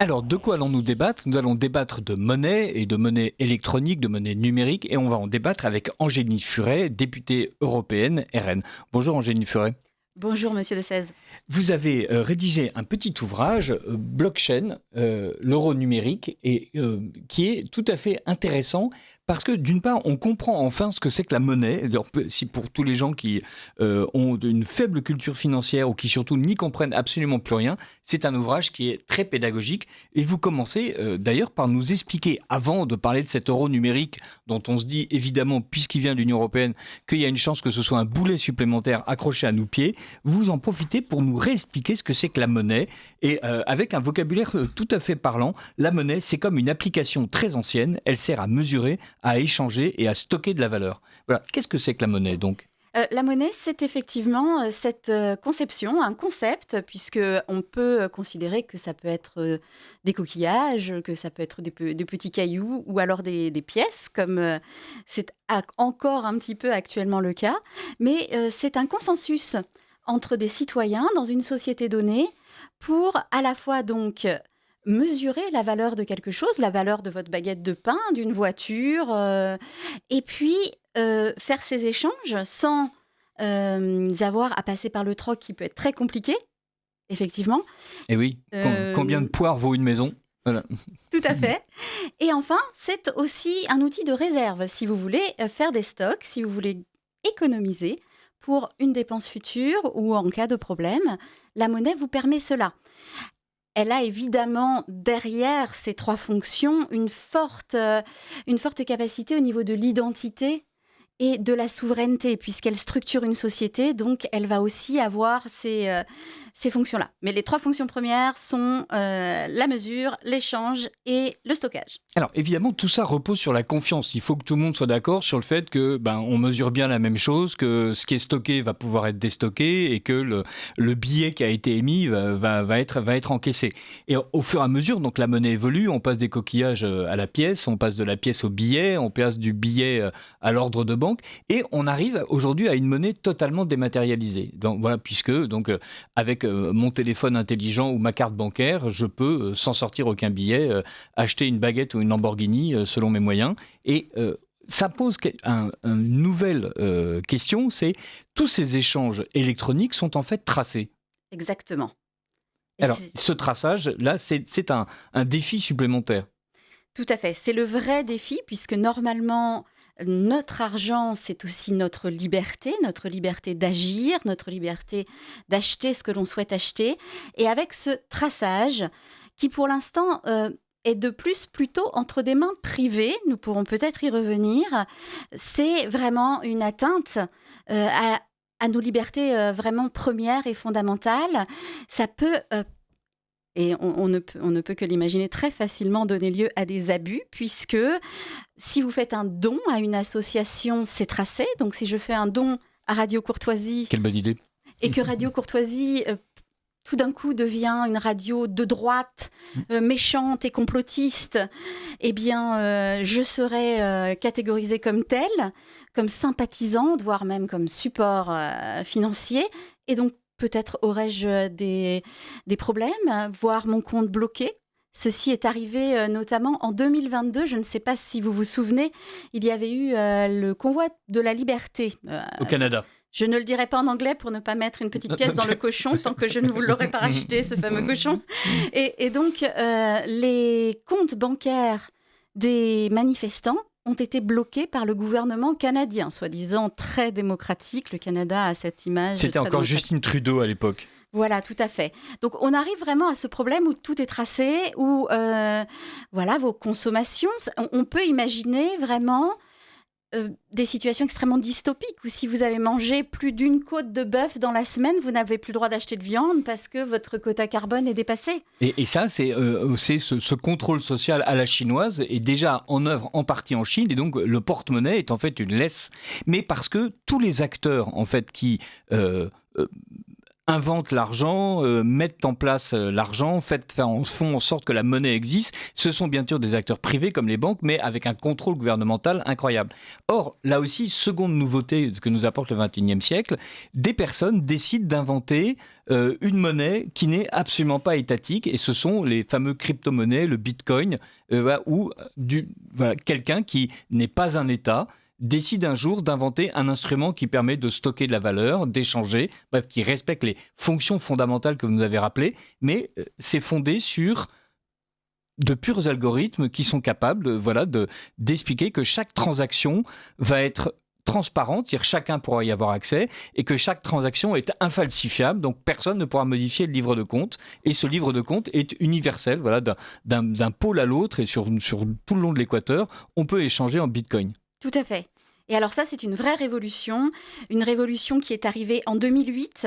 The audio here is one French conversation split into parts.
Alors, de quoi allons-nous débattre? Nous allons débattre de monnaie et de monnaie électronique, de monnaie numérique, et on va en débattre avec Angéline Furet, députée européenne RN. Bonjour Angéline Furet. Bonjour Monsieur de Sèze. Vous avez rédigé un petit ouvrage, Blockchain, l'euro numérique, et qui est tout à fait intéressant parce que d'une part, on comprend enfin ce que c'est que la monnaie. Alors, si pour tous les gens qui ont une faible culture financière ou qui surtout n'y comprennent absolument plus rien, c'est un ouvrage qui est très pédagogique. Et vous commencez d'ailleurs par nous expliquer, avant de parler de cet euro numérique dont on se dit évidemment, puisqu'il vient de l'Union européenne, qu'il y a une chance que ce soit un boulet supplémentaire accroché à nos pieds, vous en profitez pour nous réexpliquer ce que c'est que la monnaie. Et avec un vocabulaire tout à fait parlant, la monnaie, c'est comme une application très ancienne. Elle sert à mesurer, à échanger et à stocker de la valeur. Voilà. Qu'est-ce que c'est que la monnaie, donc ? La monnaie, c'est effectivement cette conception, un concept, puisque on peut considérer que ça peut être des coquillages, que ça peut être des petits cailloux ou alors des pièces, comme c'est encore un petit peu actuellement le cas. Mais c'est un consensus entre des citoyens dans une société donnée pour à la fois donc mesurer la valeur de quelque chose, la valeur de votre baguette de pain, d'une voiture, et puis faire ces échanges sans avoir à passer par le troc qui peut être très compliqué, effectivement. Eh oui, combien de poires vaut une maison ? Voilà. Tout à fait. Et enfin, c'est aussi un outil de réserve si vous voulez faire des stocks, si vous voulez économiser pour une dépense future ou en cas de problème. La monnaie vous permet cela. Elle a évidemment derrière ces trois fonctions une forte capacité au niveau de l'identité et de la souveraineté, puisqu'elle structure une société, donc elle va aussi avoir ces fonctions-là. Mais les trois fonctions premières sont la mesure, l'échange et le stockage. Alors évidemment, tout ça repose sur la confiance. Il faut que tout le monde soit d'accord sur le fait que on mesure bien la même chose, que ce qui est stocké va pouvoir être déstocké et que le billet qui a été émis va être encaissé. Et au fur et à mesure, donc la monnaie évolue, on passe des coquillages à la pièce, on passe de la pièce au billet, on passe du billet à l'ordre de banque, et on arrive aujourd'hui à une monnaie totalement dématérialisée. Donc voilà, puisque avec mon téléphone intelligent ou ma carte bancaire, je peux, sans sortir aucun billet, acheter une baguette ou une Lamborghini selon mes moyens. Et ça pose une nouvelle question, c'est tous ces échanges électroniques sont en fait tracés. Exactement. Alors, ce traçage-là, c'est un défi supplémentaire. Tout à fait. C'est le vrai défi, puisque normalement, notre argent, c'est aussi notre liberté d'agir, notre liberté d'acheter ce que l'on souhaite acheter. Et avec ce traçage, qui pour l'instant est de plus plutôt entre des mains privées, nous pourrons peut-être y revenir, c'est vraiment une atteinte à nos libertés vraiment premières et fondamentales. Ça peut et on ne peut que l'imaginer très facilement donner lieu à des abus, puisque si vous faites un don à une association, c'est tracé. Donc si je fais un don à Radio Courtoisie... Quelle bonne idée. Et que Radio Courtoisie, tout d'un coup, devient une radio de droite, méchante et complotiste, eh bien, je serai catégorisée comme telle, comme sympathisante, voire même comme support financier. Et donc, peut-être aurais-je des problèmes, voire mon compte bloqué. Ceci est arrivé notamment en 2022. Je ne sais pas si vous vous souvenez, il y avait eu le convoi de la liberté. Au Canada. Je ne le dirai pas en anglais pour ne pas mettre une petite pièce dans le cochon tant que je ne vous l'aurai pas racheté, ce fameux cochon. Et donc, les comptes bancaires des manifestants ont été bloqués par le gouvernement canadien, soi-disant très démocratique. Le Canada a cette image. C'était encore Justin Trudeau à l'époque. Voilà, tout à fait. Donc, on arrive vraiment à ce problème où tout est tracé, où voilà, vos consommations, on peut imaginer vraiment des situations extrêmement dystopiques où si vous avez mangé plus d'une côte de bœuf dans la semaine, vous n'avez plus le droit d'acheter de viande parce que votre quota carbone est dépassé. Et ça, c'est ce contrôle social à la chinoise est déjà en œuvre en partie en Chine, et donc le porte-monnaie est en fait une laisse. Mais parce que tous les acteurs en fait qui inventent l'argent, mettent en place l'argent, font en sorte que la monnaie existe. Ce sont bien sûr des acteurs privés comme les banques, mais avec un contrôle gouvernemental incroyable. Or, là aussi, seconde nouveauté que nous apporte le XXIe siècle, des personnes décident d'inventer une monnaie qui n'est absolument pas étatique, et ce sont les fameux crypto-monnaies, le bitcoin, ou quelqu'un qui n'est pas un État, décide un jour d'inventer un instrument qui permet de stocker de la valeur, d'échanger, bref, qui respecte les fonctions fondamentales que vous nous avez rappelées, mais c'est fondé sur de purs algorithmes qui sont capables d'expliquer que chaque transaction va être transparente, c'est-à-dire chacun pourra y avoir accès, et que chaque transaction est infalsifiable, donc personne ne pourra modifier le livre de compte, et ce livre de compte est universel, d'un pôle à l'autre, et sur tout le long de l'équateur, on peut échanger en bitcoin. Tout à fait. Et alors ça, c'est une vraie révolution, une révolution qui est arrivée en 2008,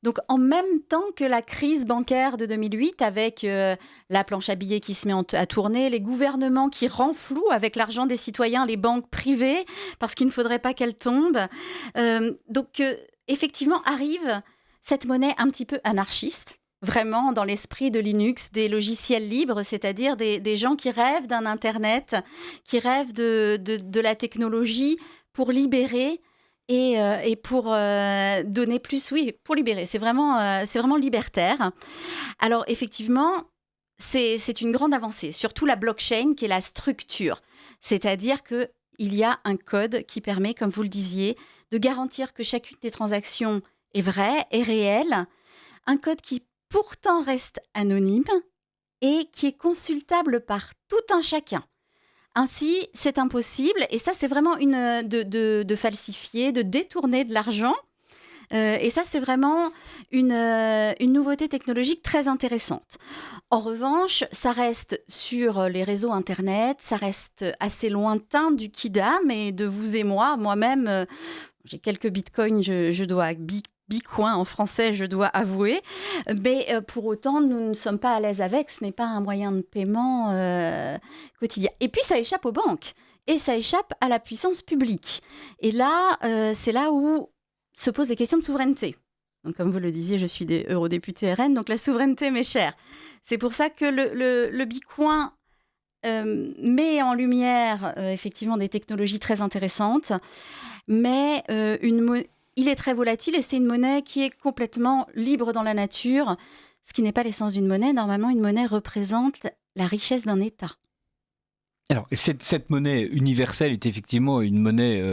donc en même temps que la crise bancaire de 2008, avec la planche à billets qui se met à tourner, les gouvernements qui renflouent avec l'argent des citoyens les banques privées, parce qu'il ne faudrait pas qu'elles tombent. Effectivement, arrive cette monnaie un petit peu anarchiste, vraiment dans l'esprit de Linux, des logiciels libres, c'est-à-dire des gens qui rêvent d'un Internet, qui rêvent de la technologie pour libérer et pour donner plus, oui, pour libérer. C'est vraiment libertaire. Alors effectivement, c'est une grande avancée, surtout la blockchain qui est la structure. C'est-à-dire qu'il y a un code qui permet, comme vous le disiez, de garantir que chacune des transactions est vraie, est réelle. Un code qui pourtant reste anonyme et qui est consultable par tout un chacun. Ainsi, c'est impossible, et ça, c'est vraiment de falsifier, de détourner de l'argent. Et ça, c'est vraiment une nouveauté technologique très intéressante. En revanche, ça reste sur les réseaux Internet, ça reste assez lointain du kidam et de vous et moi. Moi-même, j'ai quelques bitcoins, je dois... Bitcoin en français, je dois avouer. Mais pour autant, nous ne sommes pas à l'aise avec. Ce n'est pas un moyen de paiement quotidien. Et puis, ça échappe aux banques. Et ça échappe à la puissance publique. Et là, c'est là où se posent des questions de souveraineté. Donc, comme vous le disiez, je suis eurodéputée RN, donc la souveraineté m'est chère. C'est pour ça que le Bitcoin met en lumière effectivement des technologies très intéressantes, mais il est très volatile et c'est une monnaie qui est complètement libre dans la nature, ce qui n'est pas l'essence d'une monnaie. Normalement, une monnaie représente la richesse d'un État. Alors, cette monnaie universelle est effectivement une monnaie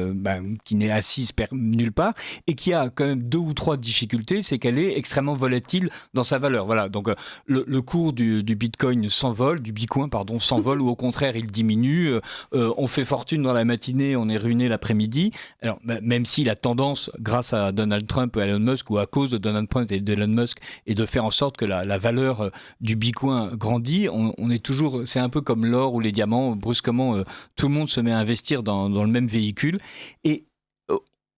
qui n'est assise nulle part et qui a quand même 2 ou 3 difficultés, c'est qu'elle est extrêmement volatile dans sa valeur. Voilà, donc le cours du Bitcoin s'envole, du Bitcoin, pardon, s'envole ou au contraire il diminue. On fait fortune dans la matinée, on est ruiné l'après-midi. Alors, même si la tendance, grâce à Donald Trump et Elon Musk, ou à cause de Donald Trump et d'Elon Musk, est de faire en sorte que la valeur du Bitcoin grandit, on est toujours, c'est un peu comme l'or ou les diamants. Brusquement, tout le monde se met à investir dans le même véhicule. Et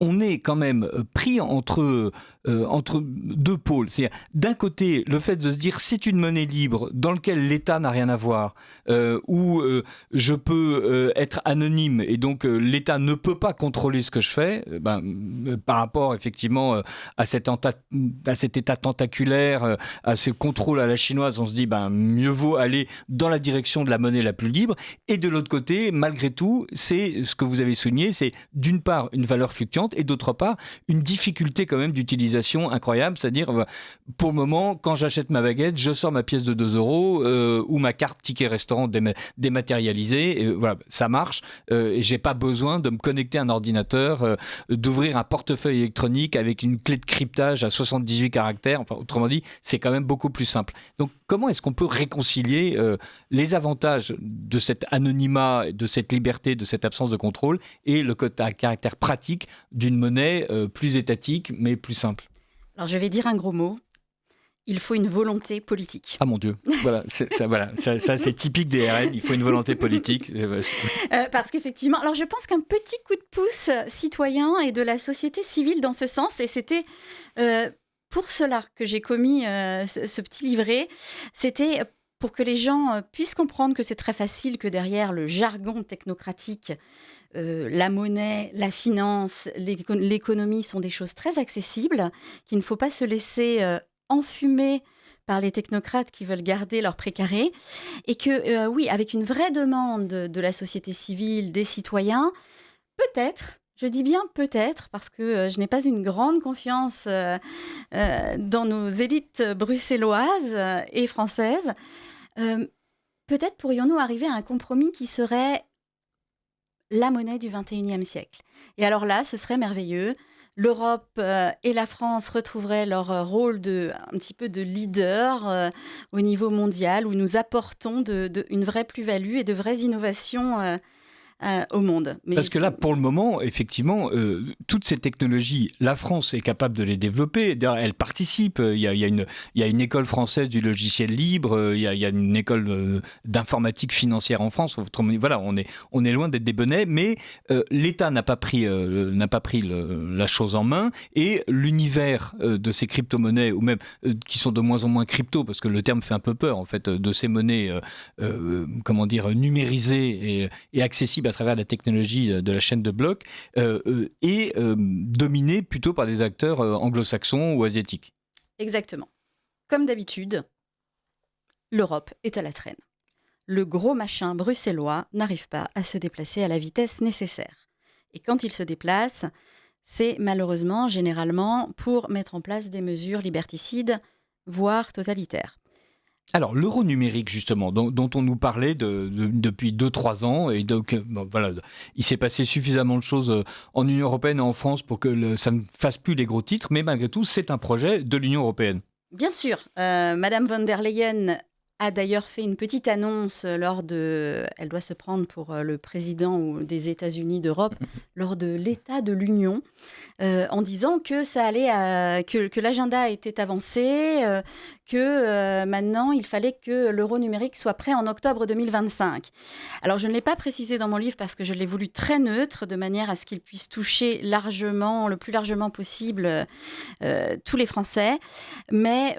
on est quand même pris entre 2 pôles. C'est-à-dire, d'un côté, le fait de se dire c'est une monnaie libre dans laquelle l'État n'a rien à voir, où je peux être anonyme et donc l'État ne peut pas contrôler ce que je fais, par rapport effectivement à cet État tentaculaire, à ce contrôle à la chinoise, on se dit mieux vaut aller dans la direction de la monnaie la plus libre. Et de l'autre côté, malgré tout, c'est ce que vous avez souligné, c'est d'une part une valeur fluctuante et d'autre part une difficulté quand même d'utilisation incroyable, c'est-à-dire pour le moment, quand j'achète ma baguette, je sors ma pièce de 2 euros ou ma carte ticket restaurant dématérialisée, et voilà, ça marche, et j'ai pas besoin de me connecter à un ordinateur, d'ouvrir un portefeuille électronique avec une clé de cryptage à 78 caractères, enfin autrement dit, c'est quand même beaucoup plus simple. Donc comment est-ce qu'on peut réconcilier les avantages de cet anonymat, de cette liberté, de cette absence de contrôle et le caractère pratique d'une monnaie plus étatique mais plus simple? Alors je vais dire un gros mot. Il faut une volonté politique. Ah mon Dieu, voilà, ça c'est typique des RN, il faut une volonté politique. Parce qu'effectivement, alors je pense qu'un petit coup de pouce citoyen et de la société civile dans ce sens, et c'était pour cela que j'ai commis ce petit livret, c'était pour que les gens puissent comprendre que c'est très facile, que derrière le jargon technocratique, la monnaie, la finance, l'économie sont des choses très accessibles, qu'il ne faut pas se laisser enfumer par les technocrates qui veulent garder leur précaré, et que oui, avec une vraie demande de la société civile, des citoyens, peut-être, je dis bien peut-être, parce que je n'ai pas une grande confiance dans nos élites bruxelloises et françaises, euh, peut-être pourrions-nous arriver à un compromis qui serait la monnaie du 21e siècle. Et alors là, ce serait merveilleux. L'Europe et la France retrouveraient leur rôle un petit peu de leader au niveau mondial, où nous apportons une vraie plus-value et de vraies innovations au monde. Parce que là, pour le moment, effectivement, toutes ces technologies, la France est capable de les développer. D'ailleurs, elle participe. Il y a une école française du logiciel libre. Il y a une école d'informatique financière en France. Voilà, on est loin d'être des bonnets, mais l'État n'a pas pris la chose en main, et l'univers de ces crypto-monnaies, ou même qui sont de moins en moins crypto, parce que le terme fait un peu peur, en fait, de ces monnaies, numérisées et accessibles à travers la technologie de la chaîne de blocs, est dominée plutôt par des acteurs anglo-saxons ou asiatiques. Exactement. Comme d'habitude, l'Europe est à la traîne. Le gros machin bruxellois n'arrive pas à se déplacer à la vitesse nécessaire. Et quand il se déplace, c'est malheureusement, généralement, pour mettre en place des mesures liberticides, voire totalitaires. Alors, l'euro numérique, justement, dont on nous parlait depuis 2-3 ans, et donc, voilà, il s'est passé suffisamment de choses en Union européenne et en France pour que ça ne fasse plus les gros titres, mais malgré tout, c'est un projet de l'Union européenne. Bien sûr, Madame von der Leyen a d'ailleurs fait une petite annonce elle doit se prendre pour le président des États-Unis d'Europe, lors de l'État de l'Union, en disant que ça allait, que l'agenda était avancé, que maintenant il fallait que l'euro numérique soit prêt en octobre 2025. Alors je ne l'ai pas précisé dans mon livre parce que je l'ai voulu très neutre, de manière à ce qu'il puisse toucher largement, le plus largement possible, tous les Français, mais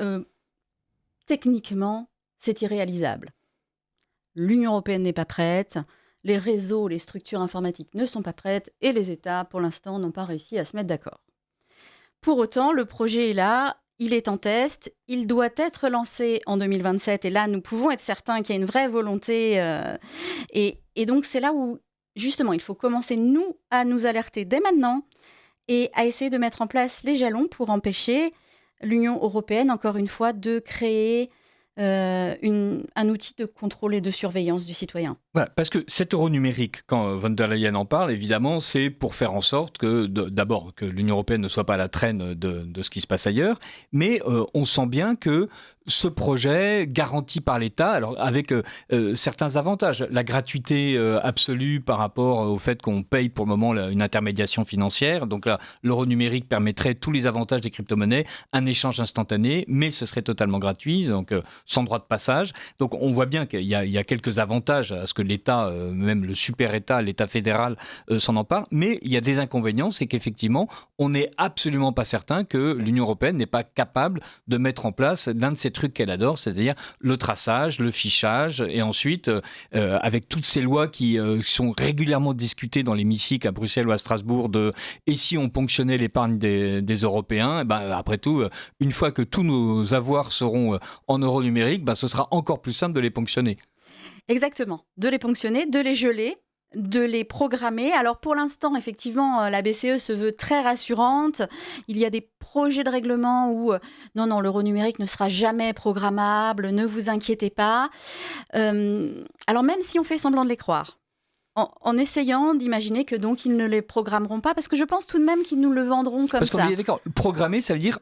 techniquement, c'est irréalisable. L'Union européenne n'est pas prête, les réseaux, les structures informatiques ne sont pas prêtes, et les États, pour l'instant, n'ont pas réussi à se mettre d'accord. Pour autant, le projet est là, il est en test, il doit être lancé en 2027, et là, nous pouvons être certains qu'il y a une vraie volonté. Et donc, c'est là où, justement, il faut commencer, nous, à nous alerter dès maintenant, et à essayer de mettre en place les jalons pour empêcher l'Union européenne, encore une fois, de créer un outil de contrôle et de surveillance du citoyen. Voilà, parce que cet euro numérique, quand von der Leyen en parle, évidemment, c'est pour faire en sorte que, d'abord, que l'Union européenne ne soit pas à la traîne de ce qui se passe ailleurs, mais on sent bien que ce projet, garanti par l'État, alors avec certains avantages, la gratuité absolue par rapport au fait qu'on paye pour le moment une intermédiation financière, donc là, l'euro numérique permettrait tous les avantages des crypto-monnaies, un échange instantané, mais ce serait totalement gratuit, donc sans droit de passage. Donc on voit bien qu'il y a quelques avantages à ce que l'État, même le super-État, l'État fédéral, s'en empare, mais il y a des inconvénients, c'est qu'effectivement, on n'est absolument pas certain que l'Union européenne n'est pas capable de mettre en place l'un de ces trucs qu'elle adore, c'est-à-dire le traçage, le fichage, et ensuite, avec toutes ces lois qui sont régulièrement discutées dans l'hémicycle à Bruxelles ou à Strasbourg, et si on ponctionnait l'épargne des Européens, après tout, une fois que tous nos avoirs seront en euros numériques, ce sera encore plus simple de les ponctionner. Exactement, de les ponctionner, de les geler, de les programmer. Alors pour l'instant, effectivement, la BCE se veut très rassurante. Il y a des projets de règlement où non, l'euro numérique ne sera jamais programmable, ne vous inquiétez pas. Alors même si on fait semblant de les croire, en essayant d'imaginer que donc ils ne les programmeront pas, parce que je pense tout de même qu'ils nous le vendront comme ça. Parce qu'on est d'accord, programmer, ça veut dire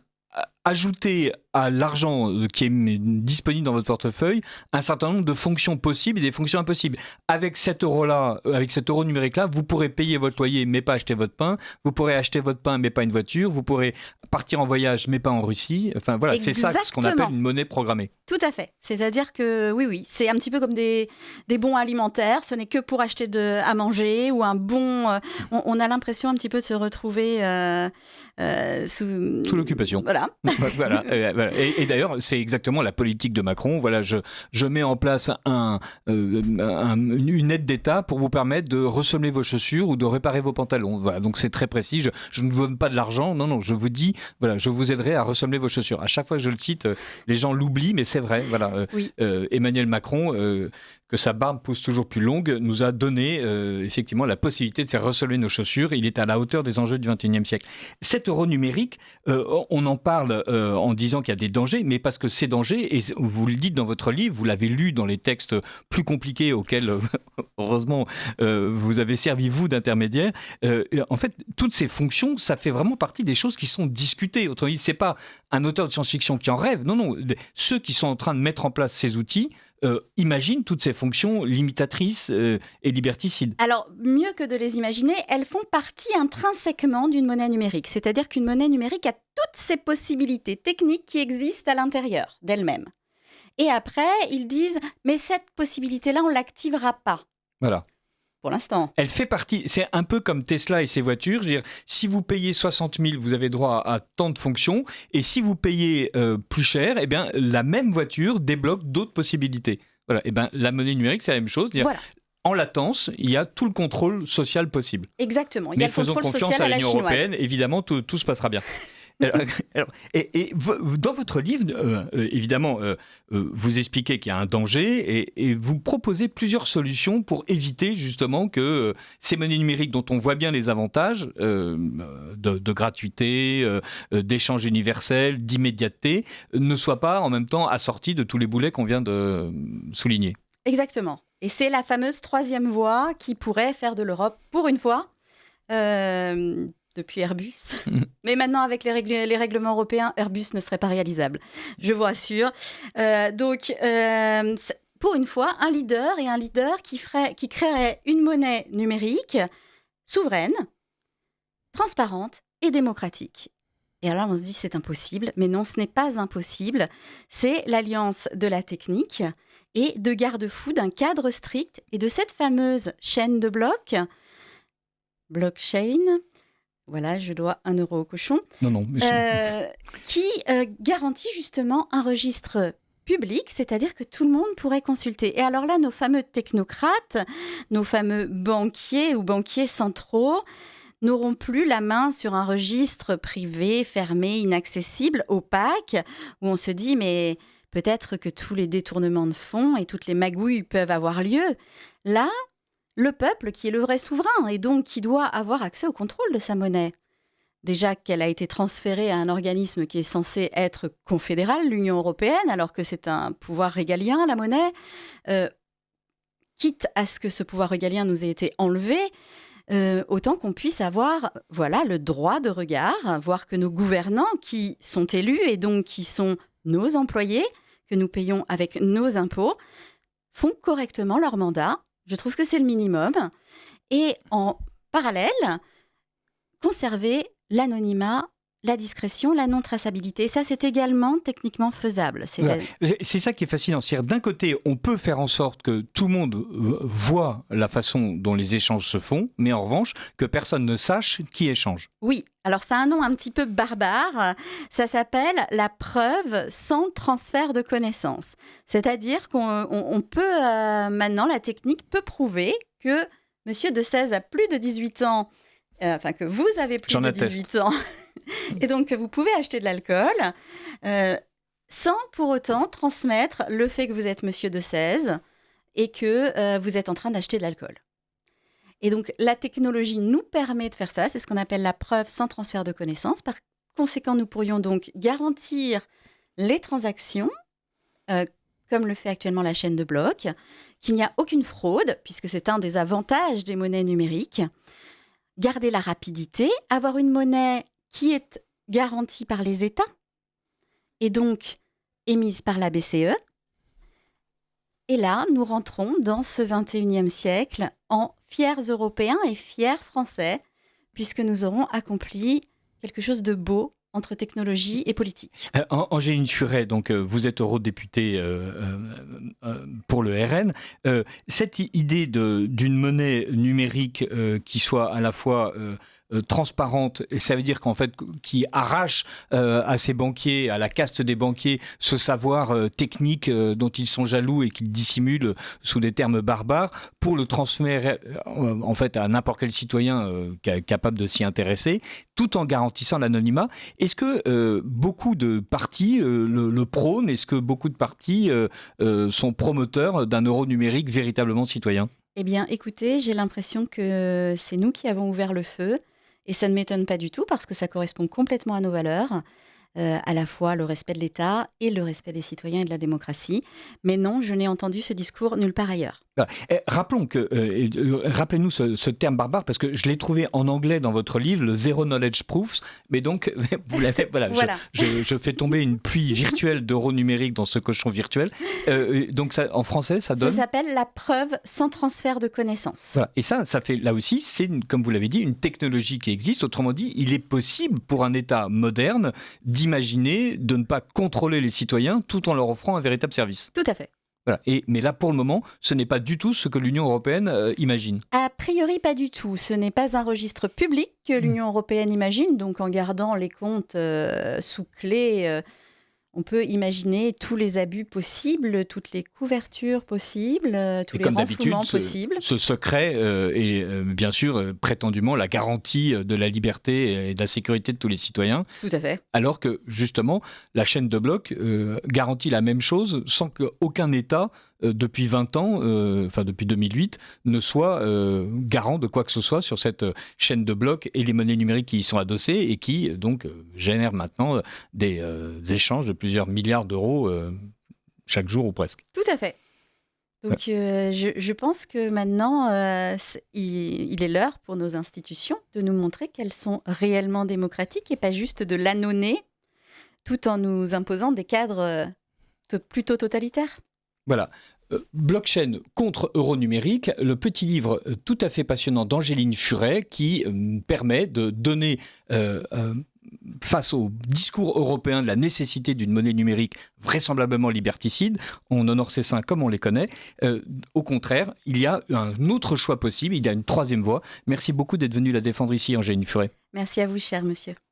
ajouter à l'argent qui est disponible dans votre portefeuille un certain nombre de fonctions possibles et des fonctions impossibles. Avec cet euro-là, avec cet euro numérique-là, vous pourrez payer votre loyer mais pas acheter votre pain, vous pourrez acheter votre pain mais pas une voiture, vous pourrez partir en voyage mais pas en Russie. Enfin voilà, Exactement. C'est ça ce qu'on appelle une monnaie programmée. Tout à fait. C'est-à-dire que oui, c'est un petit peu comme des bons alimentaires. Ce n'est que pour acheter à manger ou un bon... on a l'impression un petit peu de se retrouver sous l'occupation. Voilà. Voilà. Voilà. Et d'ailleurs, c'est exactement la politique de Macron. Voilà, je mets en place une aide d'État pour vous permettre de ressemer vos chaussures ou de réparer vos pantalons. Voilà, donc c'est très précis. Je ne vous donne pas de l'argent. Non, je vous dis, voilà, je vous aiderai à ressemer vos chaussures. À chaque fois que je le cite, les gens l'oublient, mais c'est vrai. Voilà, Oui. Emmanuel Macron, que sa barbe pousse toujours plus longue, nous a donné effectivement la possibilité de faire ressemer nos chaussures. Il est à la hauteur des enjeux du XXIe siècle. Cet euro numérique, on en parle en disant qu'il y a des dangers, mais parce que ces dangers, et vous le dites dans votre livre, vous l'avez lu dans les textes plus compliqués auxquels, heureusement, vous avez servi, vous, d'intermédiaire. En fait, toutes ces fonctions, ça fait vraiment partie des choses qui sont discutées. Autrement dit, c'est pas un auteur de science-fiction qui en rêve. Non. Ceux qui sont en train de mettre en place ces outils imaginent toutes ces fonctions limitatrices et liberticides. Alors, mieux que de les imaginer, elles font partie intrinsèquement d'une monnaie numérique. C'est-à-dire qu'une monnaie numérique a toutes ces possibilités techniques qui existent à l'intérieur d'elle-même. Et après, ils disent, mais cette possibilité-là, on ne l'activera pas. Voilà. Pour l'instant. Elle fait partie, c'est un peu comme Tesla et ses voitures. Je veux dire, si vous payez 60 000, vous avez droit à tant de fonctions. Et si vous payez plus cher, eh bien, la même voiture débloque d'autres possibilités. Voilà. Eh bien, la monnaie numérique, c'est la même chose. Voilà. En latence, il y a tout le contrôle social possible. Exactement. Il y a le contrôle social à la chinoise. Faisons confiance à l'Union européenne. Évidemment, tout se passera bien. Et dans votre livre, évidemment, vous expliquez qu'il y a un danger et vous proposez plusieurs solutions pour éviter justement que ces monnaies numériques dont on voit bien les avantages de gratuité, d'échange universel, d'immédiateté, ne soient pas en même temps assorties de tous les boulets qu'on vient de souligner. Exactement. Et c'est la fameuse troisième voie qui pourrait faire de l'Europe, pour une fois, depuis Airbus. Mais maintenant, avec les règlements européens, Airbus ne serait pas réalisable, je vous rassure. Donc, pour une fois, un leader qui créerait une monnaie numérique souveraine, transparente et démocratique. Et alors, on se dit, c'est impossible. Mais non, ce n'est pas impossible. C'est l'alliance de la technique et de garde-fous d'un cadre strict et de cette fameuse chaîne de blocs, blockchain. Voilà, je dois 1 euro au cochon. Non, qui garantit justement un registre public, c'est-à-dire que tout le monde pourrait consulter. Et alors là, nos fameux technocrates, nos fameux banquiers ou banquiers centraux n'auront plus la main sur un registre privé, fermé, inaccessible, opaque, où on se dit, mais peut-être que tous les détournements de fonds et toutes les magouilles peuvent avoir lieu. Là, le peuple, qui est le vrai souverain et donc qui doit avoir accès au contrôle de sa monnaie. Déjà qu'elle a été transférée à un organisme qui est censé être confédéral, l'Union européenne, alors que c'est un pouvoir régalien, la monnaie. Quitte à ce que ce pouvoir régalien nous ait été enlevé, autant qu'on puisse avoir le droit de regard, voir que nos gouvernants, qui sont élus et donc qui sont nos employés, que nous payons avec nos impôts, font correctement leur mandat. Je trouve que c'est le minimum. Et en parallèle, conserver l'anonymat, la discrétion, la non-traçabilité. Ça, c'est également techniquement faisable. C'est ça qui est fascinant. C'est-à-dire, d'un côté, on peut faire en sorte que tout le monde voit la façon dont les échanges se font, mais en revanche, que personne ne sache qui échange. Oui. Alors, ça a un nom un petit peu barbare. Ça s'appelle la preuve sans transfert de connaissances. C'est-à-dire qu'on peut, maintenant, la technique peut prouver que Monsieur de 16 a plus de 18 ans, que vous avez plus de 18 ans, et donc que vous pouvez acheter de l'alcool, sans pour autant transmettre le fait que vous êtes Monsieur de 16 et que vous êtes en train d'acheter de l'alcool. Et donc, la technologie nous permet de faire ça. C'est ce qu'on appelle la preuve sans transfert de connaissances. Par conséquent, nous pourrions donc garantir les transactions, comme le fait actuellement la chaîne de blocs, qu'il n'y a aucune fraude, puisque c'est un des avantages des monnaies numériques. Garder la rapidité, avoir une monnaie qui est garantie par les États et donc émise par la BCE. Et là, nous rentrons dans ce 21e siècle en fiers Européens et fiers Français, puisque nous aurons accompli quelque chose de beau entre technologie et politique. Angéline Furet, donc vous êtes eurodéputée pour le RN. Cette idée d'une monnaie numérique qui soit à la fois transparente, et ça veut dire qu'en fait, qui arrache à ses banquiers, à la caste des banquiers, ce savoir technique dont ils sont jaloux et qu'ils dissimulent sous des termes barbares, pour le transférer en fait à n'importe quel citoyen capable de s'y intéresser, tout en garantissant l'anonymat. Est-ce que beaucoup de partis le prônent? Est-ce que beaucoup de partis sont promoteurs d'un euro numérique véritablement citoyen? Eh bien, écoutez, j'ai l'impression que c'est nous qui avons ouvert le feu et ça ne m'étonne pas du tout parce que ça correspond complètement à nos valeurs, à la fois le respect de l'État et le respect des citoyens et de la démocratie. Mais non, je n'ai entendu ce discours nulle part ailleurs. Voilà. Rappelez-nous ce terme barbare, parce que je l'ai trouvé en anglais dans votre livre, le Zero Knowledge Proofs, mais donc vous l'avez, voilà, Voilà. je fais tomber une pluie virtuelle d'euros numériques dans ce cochon virtuel. Donc ça, en français, ça donne... Ça s'appelle la preuve sans transfert de connaissances. Voilà. Et ça fait, là aussi, c'est, comme vous l'avez dit, une technologie qui existe. Autrement dit, il est possible pour un État moderne d'imaginer de ne pas contrôler les citoyens tout en leur offrant un véritable service. Tout à fait. Voilà. Mais là, pour le moment, ce n'est pas du tout ce que l'Union européenne imagine. A priori, pas du tout. Ce n'est pas un registre public que l'Union européenne imagine. Donc, en gardant les comptes sous clé, on peut imaginer tous les abus possibles, toutes les couvertures possibles, tous les renflouements possibles. Ce secret est bien sûr prétendument la garantie de la liberté et de la sécurité de tous les citoyens. Tout à fait. Alors que justement, la chaîne de blocs garantit la même chose sans qu'aucun État, depuis 20 ans, enfin depuis 2008, ne soit garant de quoi que ce soit sur cette chaîne de blocs et les monnaies numériques qui y sont adossées et qui donc génèrent maintenant des échanges de plusieurs milliards d'euros chaque jour ou presque. Tout à fait. Donc, je pense que maintenant, il est l'heure pour nos institutions de nous montrer qu'elles sont réellement démocratiques et pas juste de l'annoncer, tout en nous imposant des cadres plutôt totalitaires. Voilà. Blockchain contre euro numérique, le petit livre tout à fait passionnant d'Angéline Furet qui permet de donner face au discours européen de la nécessité d'une monnaie numérique vraisemblablement liberticide, on honore ses saints comme on les connaît. Au contraire, il y a un autre choix possible, il y a une troisième voie. Merci beaucoup d'être venu la défendre ici, Angéline Furet. Merci à vous, cher monsieur.